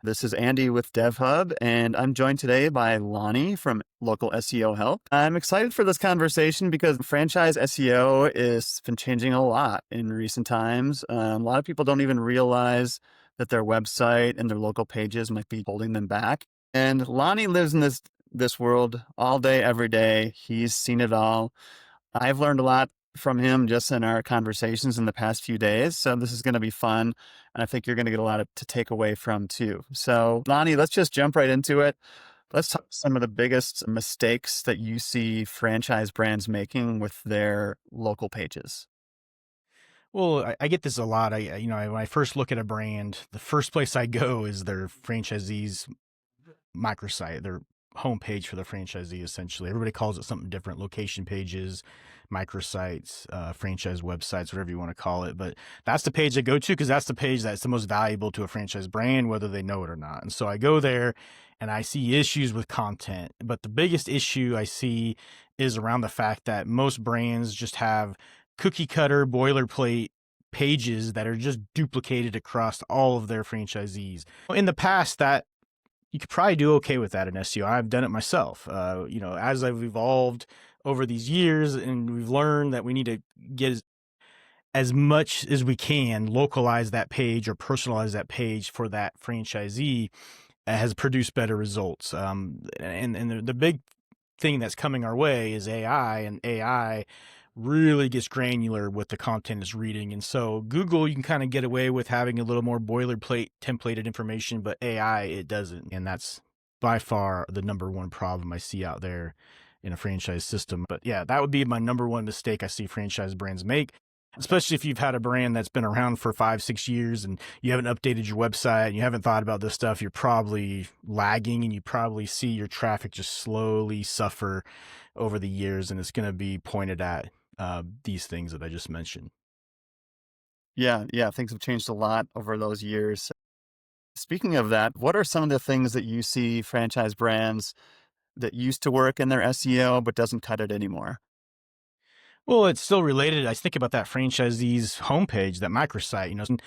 This is Andy with DevHub, and I'm joined today by Lonnie from Local SEO Help. I'm excited for this conversation because franchise SEO has been changing a lot in recent times. A lot of people don't even realize that their website and their local pages might be holding them back. And Lonnie lives in this world all day, every day. He's seen it all. I've learned a lot from him just in our conversations in the past few days. So this is going to be fun. And I think you're going to get a lot to take away from too. So Lonnie, let's just jump right into it. Let's talk some of the biggest mistakes that you see franchise brands making with their local pages. Well, I get this a lot. When I first look at a brand, the first place I go is their franchisee's microsite, their homepage for the franchisee. Essentially, everybody calls it something different: location pages, microsites, franchise websites, whatever you want to call it. But that's the page I go to because that's the page that's the most valuable to a franchise brand, whether they know it or not. And so I go there, and I see issues with content. But the biggest issue I see is around the fact that most brands just have cookie cutter boilerplate pages that are just duplicated across all of their franchisees. In the past, that you could probably do okay with that in SEO. I've done it myself. As I've evolved over these years, and we've learned that we need to get as much as we can, localize that page or personalize that page for that franchisee, has produced better results. And the big thing that's coming our way is AI, and AI really gets granular with the content it's reading. And so Google, you can kind of get away with having a little more boilerplate templated information, but AI, it doesn't. And that's by far the number one problem I see out there in a franchise system. But yeah, that would be my number one mistake I see franchise brands make, especially if you've had a brand that's been around for 5-6 years and you haven't updated your website and you haven't thought about this stuff. You're probably lagging, and you probably see your traffic just slowly suffer over the years, and it's going to be pointed at these things that I just mentioned. Yeah, things have changed a lot over those years. Speaking of that, what are some of the things that you see franchise brands that used to work in their SEO but doesn't cut it anymore? Well, it's still related. I think about that franchisee's homepage, that microsite,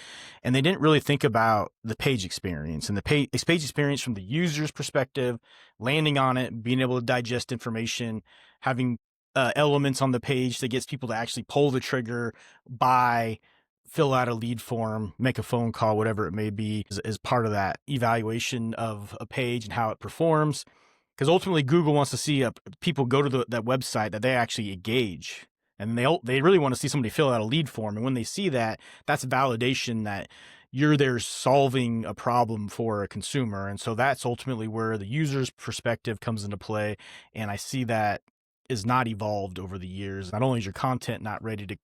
and they didn't really think about the page experience and the page experience from the user's perspective, landing on it, being able to digest information, having elements on the page that gets people to actually pull the trigger, buy, fill out a lead form, make a phone call, whatever it may be, as part of that evaluation of a page and how it performs. Because ultimately, Google wants to see people go to that website that they actually engage, and they really want to see somebody fill out a lead form. And when they see that, that's validation that you're there solving a problem for a consumer. And so that's ultimately where the user's perspective comes into play. And I see that is not evolved over the years. Not only is your content not ready to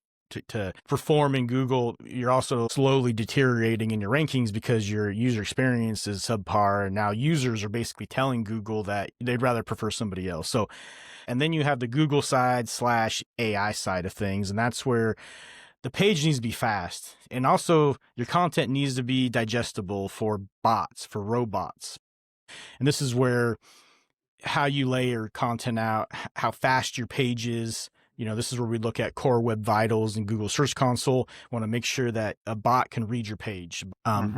perform in Google, you're also slowly deteriorating in your rankings because your user experience is subpar. And now users are basically telling Google that they'd rather prefer somebody else. So, and then you have the Google side / AI side of things. And that's where the page needs to be fast. And also your content needs to be digestible for bots, for robots. And this is where how you layer content out, how fast your page is. This is where we look at Core Web Vitals and Google Search Console. Want to make sure that a bot can read your page.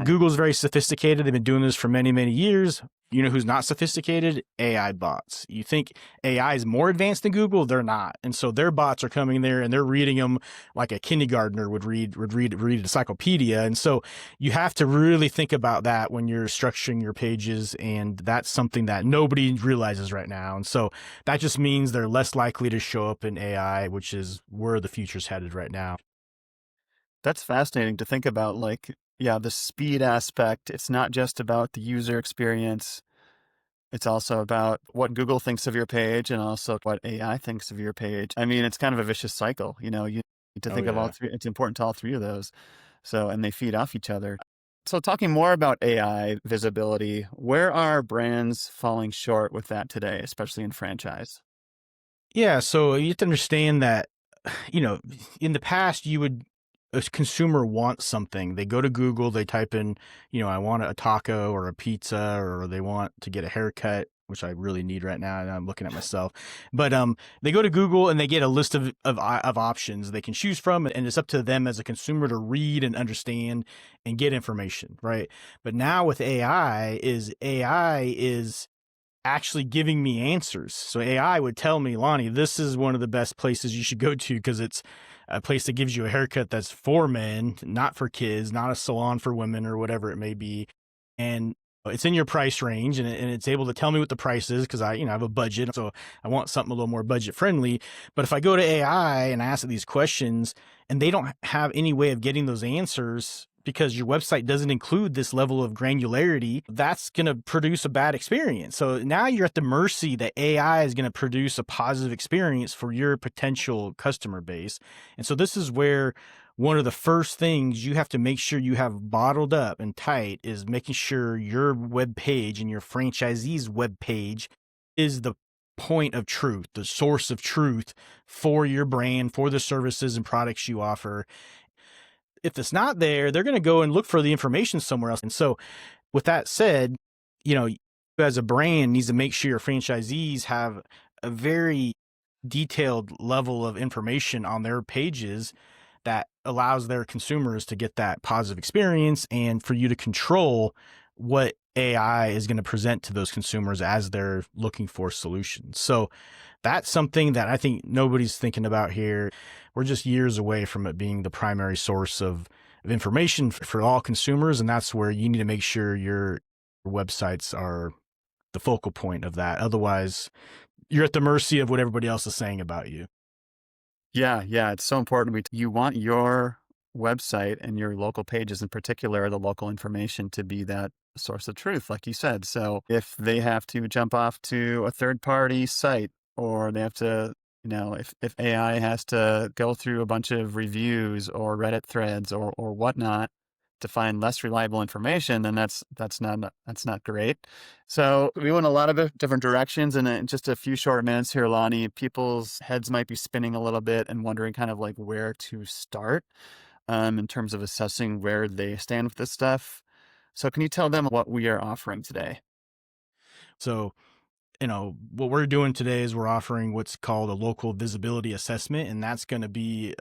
Google's very sophisticated. They've been doing this for many, many years. You know who's not sophisticated? AI bots. You think AI is more advanced than Google? They're not. And so their bots are coming there and they're reading them like a kindergartner would read an encyclopedia. And so you have to really think about that when you're structuring your pages. And that's something that nobody realizes right now. And so that just means they're less likely to show up in AI, which is where the future's headed right now. That's fascinating to think about. The speed aspect. It's not just about the user experience. It's also about what Google thinks of your page and also what AI thinks of your page. I mean, it's kind of a vicious cycle. You need to Oh, think of all yeah. three. It's important to all three of those. So, and they feed off each other. So talking more about AI visibility, where are brands falling short with that today, especially in franchise? Yeah. So you have to understand that, in the past, a consumer wants something. They go to Google, they type in, I want a taco or a pizza, or they want to get a haircut. which I really need right now, and I'm looking at myself. But they go to Google and they get a list of options they can choose from, and it's up to them as a consumer to read and understand and get information, right? But now with AI is actually giving me answers. So AI would tell me, Lonnie, this is one of the best places you should go to because it's a place that gives you a haircut that's for men, not for kids, not a salon for women or whatever it may be. And it's in your price range, and it's able to tell me what the price is because I have a budget, so I want something a little more budget friendly. But if I go to AI and ask it these questions, and they don't have any way of getting those answers because your website doesn't include this level of granularity, that's going to produce a bad experience. So now you're at the mercy that AI is going to produce a positive experience for your potential customer base. And so this is where one of the first things you have to make sure you have bottled up and tight is making sure your web page and your franchisee's web page is the point of truth, the source of truth for your brand, for the services and products you offer. If it's not there, they're going to go and look for the information somewhere else. And so with that said, you as a brand needs to make sure your franchisees have a very detailed level of information on their pages that allows their consumers to get that positive experience and for you to control what AI is going to present to those consumers as they're looking for solutions. So that's something that I think nobody's thinking about here. We're just years away from it being the primary source of information for all consumers. And that's where you need to make sure your websites are the focal point of that. Otherwise, you're at the mercy of what everybody else is saying about you. Yeah, yeah, it's so important. You want your website and your local pages in particular, the local information to be that source of truth, like you said. So if they have to jump off to a third-party site, or they have to, if AI has to go through a bunch of reviews or Reddit threads or whatnot to find less reliable information, then that's not great. So we went a lot of different directions, and in just a few short minutes here, Lonnie, people's heads might be spinning a little bit and wondering kind of like where to start in terms of assessing where they stand with this stuff. So can you tell them what we are offering today? So, what we're doing today is we're offering what's called a local visibility assessment, and that's going to be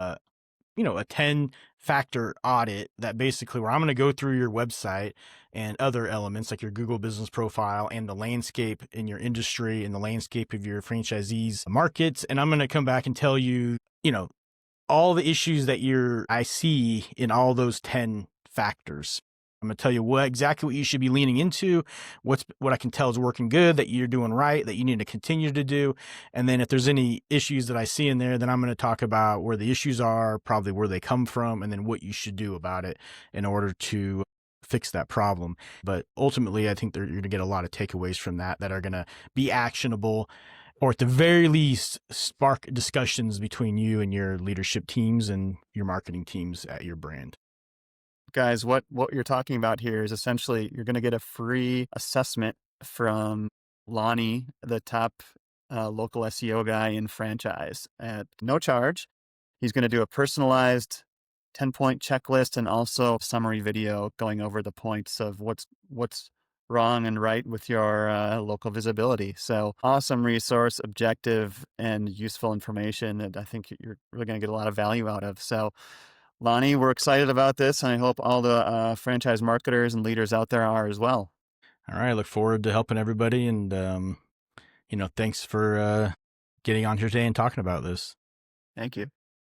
a 10 factor audit that basically where I'm going to go through your website and other elements like your Google business profile and the landscape in your industry and the landscape of your franchisees markets. And I'm going to come back and tell you, all the issues that I see in all those 10 factors. I'm going to tell you exactly what you should be leaning into, what I can tell is working good, that you're doing right, that you need to continue to do. And then if there's any issues that I see in there, then I'm going to talk about where the issues are, probably where they come from, and then what you should do about it in order to fix that problem. But ultimately, I think you're going to get a lot of takeaways from that are going to be actionable, or at the very least, spark discussions between you and your leadership teams and your marketing teams at your brand. Guys, what you're talking about here is essentially you're going to get a free assessment from Lonnie, the top local SEO guy in franchise at no charge. He's going to do a personalized 10-point checklist and also summary video going over the points of what's wrong and right with your local visibility. So awesome resource, objective and useful information that I think you're really going to get a lot of value out of. So Lonnie, we're excited about this, and I hope all the franchise marketers and leaders out there are as well. All right. I look forward to helping everybody. And, thanks for getting on here today and talking about this. Thank you.